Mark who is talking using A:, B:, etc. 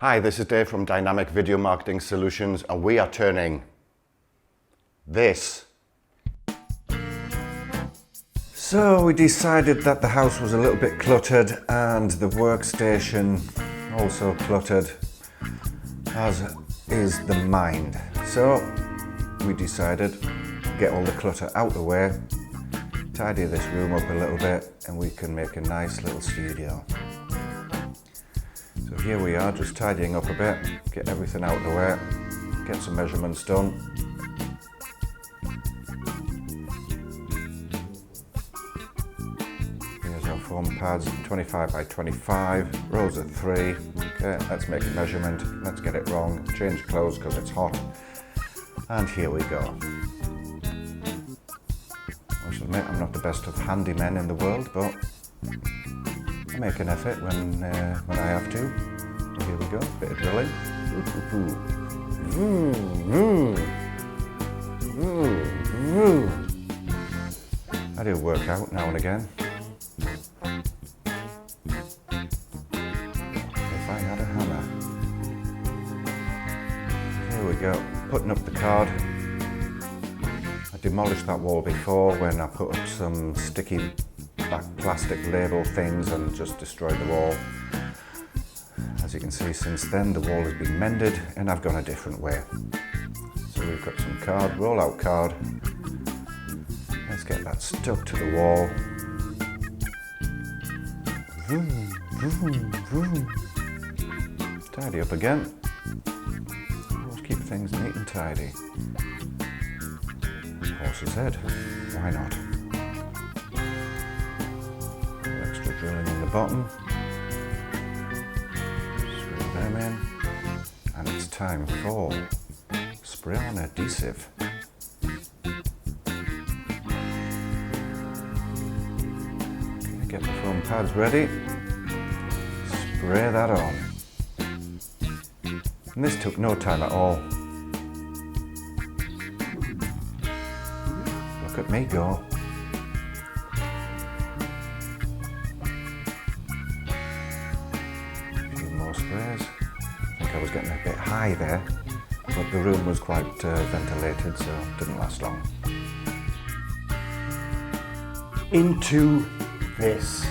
A: Hi, this is Dave from Dynamic Video Marketing Solutions, and we are turning this. So we decided that the house was a little bit cluttered and the workstation also cluttered, as is the mind. So we decided to get all the clutter out the way, tidy this room up a little bit, and we can make a nice little studio. So here we are, just tidying up a bit, get everything out of the way, get some measurements done. Here's our foam pads, 25 by 25, rows of 3. Okay, let's make a measurement, let's get it wrong, change clothes because it's hot, and here we go. I must admit, I'm not the best of handymen in the world, but I make an effort when I have to. Here we go, bit of drilling. I do work out now and again. If I had a hammer. Here we go, putting up the card. I demolished that wall before when I put up some sticky back plastic label things and just destroyed the wall. As you can see, since then the wall has been mended and I've gone a different way. So we've got some card, roll out card. Let's get that stuck to the wall. Tidy up again. Always keep things neat and tidy. Horse's head, why not? Extra drilling in the bottom. Screw them in. And it's time for spray on adhesive. Okay, get the foam pads ready. Spray that on. And this took no time at all. Look at me go. A few more sprays. I think I was getting a bit high there, but the room was quite ventilated, so it didn't last long. Into this.